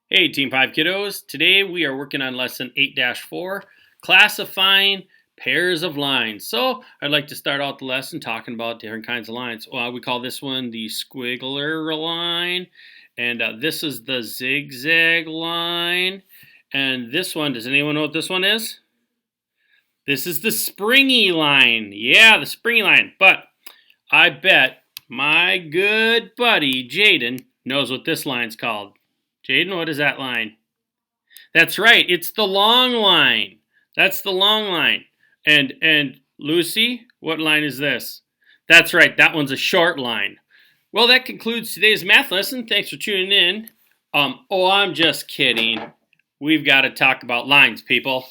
Hey Team 5 kiddos, today we are working on lesson 8-4, classifying pairs of lines. So I'd like to start out the lesson talking about different kinds of lines. We call this one the squiggler line, and this is the zigzag line, and this one, does anyone know what this one is? This is the springy line. Yeah, the springy line, but I bet my good buddy Jaden knows what this line's called. Jaden, what is that line? That's right. It's the long line. That's the long line. And Lucy, what line is this? That's right. That one's a short line. Well, that concludes today's math lesson. Thanks for tuning in. I'm just kidding. We've got to talk about lines, people.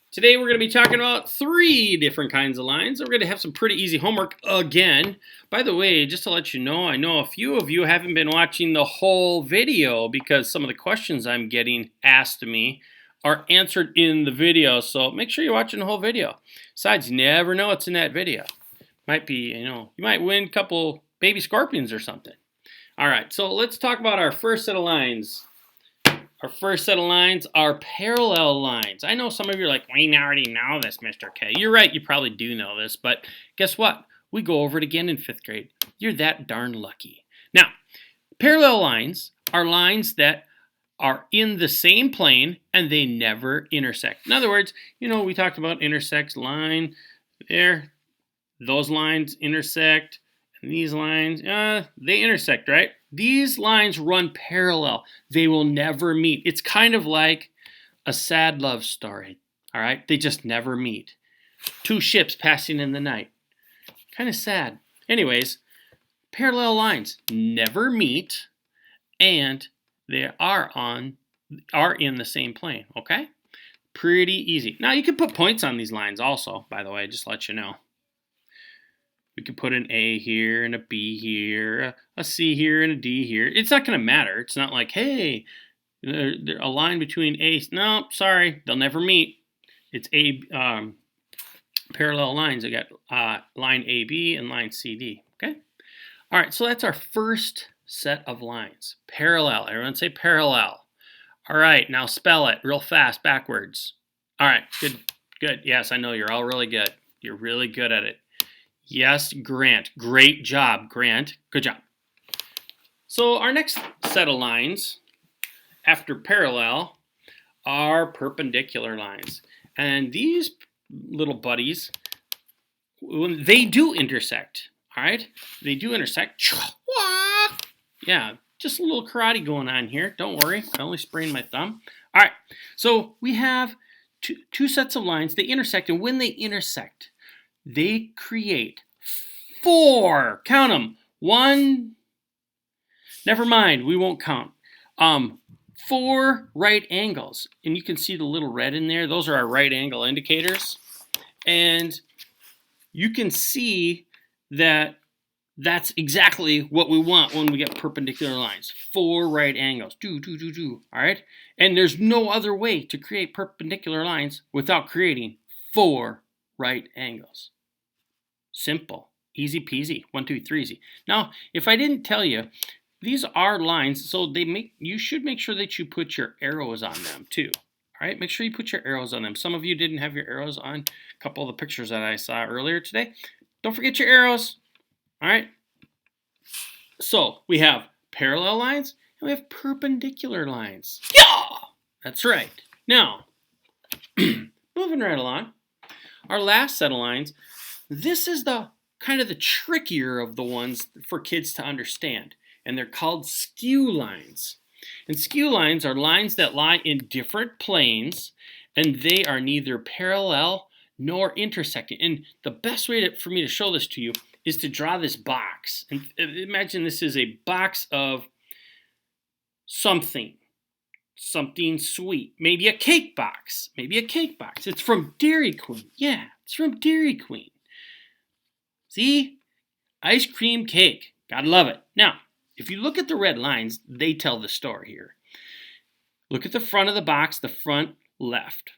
Today we're going to be talking about 3 different kinds of lines. We're going to have some pretty easy homework again. By the way, just to let you know, I know a few of you haven't been watching the whole video because some of the questions I'm getting asked of me are answered in the video. So make sure you're watching the whole video. Besides, you never know what's in that video. Might be, you might win a couple baby scorpions or something. All right, so let's talk about our first set of lines. Our first set of lines are parallel lines. I know some of you are like, we already know this, Mr. K. You're right, you probably do know this, but guess what? We go over it again in 5th grade. You're that darn lucky. Now, parallel lines are lines that are in the same plane and they never intersect. In other words, we talked about intersect line there. Those lines intersect. And these lines, they intersect, right? These lines run parallel. They will never meet. It's kind of like a sad love story, all right? They just never meet. 2 ships passing in the night. Kind of sad. Anyways, parallel lines never meet, and they are in the same plane, okay? Pretty easy. Now, you can put points on these lines also, by the way, just to let you know. We could put an A here and a B here, a C here and a D here. It's not going to matter. It's not like, hey, a line between A. No, sorry, they'll never meet. It's parallel lines. I got line AB and line CD. Okay. All right. So that's our first set of lines. Parallel. Everyone say parallel. All right. Now spell it real fast backwards. All right. Good. Good. Yes, I know you're all really good. You're really good at it. Yes, Grant. Great job, Grant. Good job. So our next set of lines after parallel are perpendicular lines. And these little buddies, they do intersect. All right? They do intersect. Yeah, just a little karate going on here. Don't worry. I only sprained my thumb. All right. So we have two sets of lines. They intersect. And when they intersect, they create 4. Count them. 1. Never mind. We won't count. 4 right angles. And you can see the little red in there. Those are our right angle indicators. And you can see that that's exactly what we want when we get perpendicular lines. 4 right angles. All right? And there's no other way to create perpendicular lines without creating 4 right angles. Simple. Easy peasy. 1, 2, 3 easy. Now, if I didn't tell you, these are lines, so you should make sure that you put your arrows on them too. All right, make sure you put your arrows on them. Some of you didn't have your arrows on a couple of the pictures that I saw earlier today. Don't forget your arrows. All right. So we have parallel lines and we have perpendicular lines. Yeah, that's right. Now, moving right along, our last set of lines. This is the kind of the trickier of the ones for kids to understand, and they're called skew lines. And skew lines are lines that lie in different planes, and they are neither parallel nor intersecting. And the best way for me to show this to you is to draw this box. And imagine this is a box of something sweet. Maybe a cake box. It's from Dairy Queen. Yeah, it's from Dairy Queen. See? Ice cream cake. Gotta love it. Now, if you look at the red lines, they tell the story here. Look at the front of the box, the front left.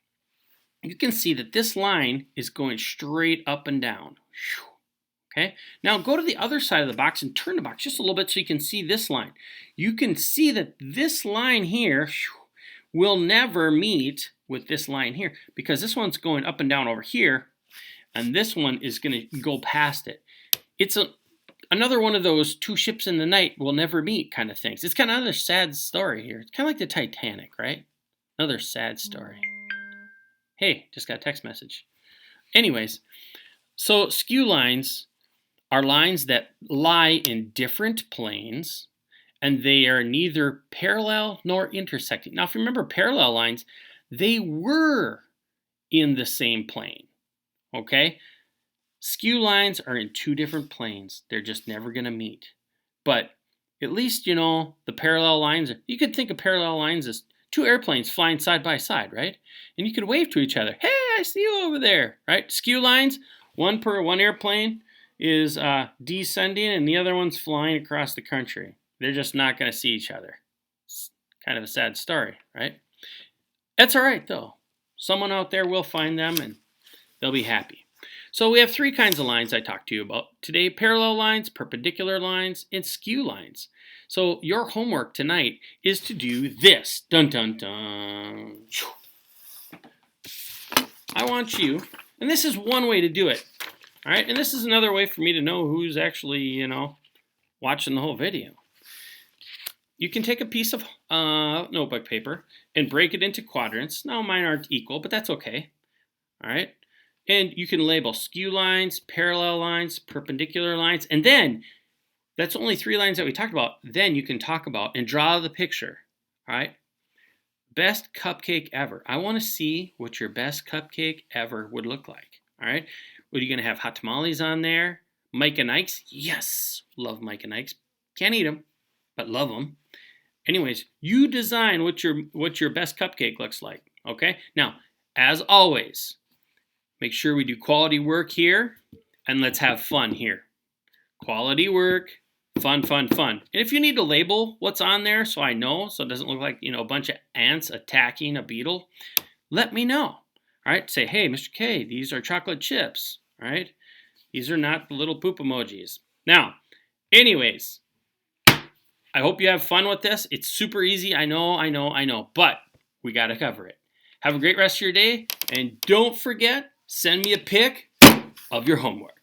You can see that this line is going straight up and down. Okay, now go to the other side of the box and turn the box just a little bit so you can see this line. You can see that this line here will never meet with this line here because this one's going up and down over here and this one is going to go past it. It's another one of those two ships in the night will never meet kind of things. It's kind of another sad story here. It's kind of like the Titanic, right? Another sad story. Hey, just got a text message. Anyways, so skew lines are lines that lie in different planes and they are neither parallel nor intersecting. Now, if you remember parallel lines, they were in the same plane, okay? Skew lines are in two different planes. They're just never going to meet. But at least, you know, the parallel lines, you could think of parallel lines as two airplanes flying side by side, right? And you could wave to each other. Hey, I see you over there, right? Skew lines, one airplane is descending and the other one's flying across the country. They're just not going to see each other. It's kind of a sad story, right? That's all right, though. Someone out there will find them and they'll be happy. So we have three kinds of lines I talked to you about today: parallel lines, perpendicular lines, and skew lines. So your homework tonight is to do this. Dun, dun, dun. I want you, and this is one way to do it. All right, and this is another way for me to know who's actually, you know, watching the whole video. You can take a piece of notebook paper and break it into quadrants. Now mine aren't equal, but that's okay. All right, and you can label skew lines, parallel lines, perpendicular lines, and then that's only three lines that we talked about. Then you can talk about and draw the picture. All right, best cupcake ever. I want to see what your best cupcake ever would look like. All right. What are you going to have? Hot tamales on there? Mike and Ike's? Yes. Love Mike and Ike's. Can't eat them, but love them. Anyways, you design what your best cupcake looks like. Okay? Now, as always, make sure we do quality work here, and let's have fun here. Quality work, fun, fun, fun. And if you need to label what's on there so I know, so it doesn't look like, you know, a bunch of ants attacking a beetle, let me know. All right, say, hey, Mr. K, these are chocolate chips, all right? These are not the little poop emojis. Now, anyways, I hope you have fun with this. It's super easy, I know, but we got to cover it. Have a great rest of your day, and don't forget, send me a pic of your homework.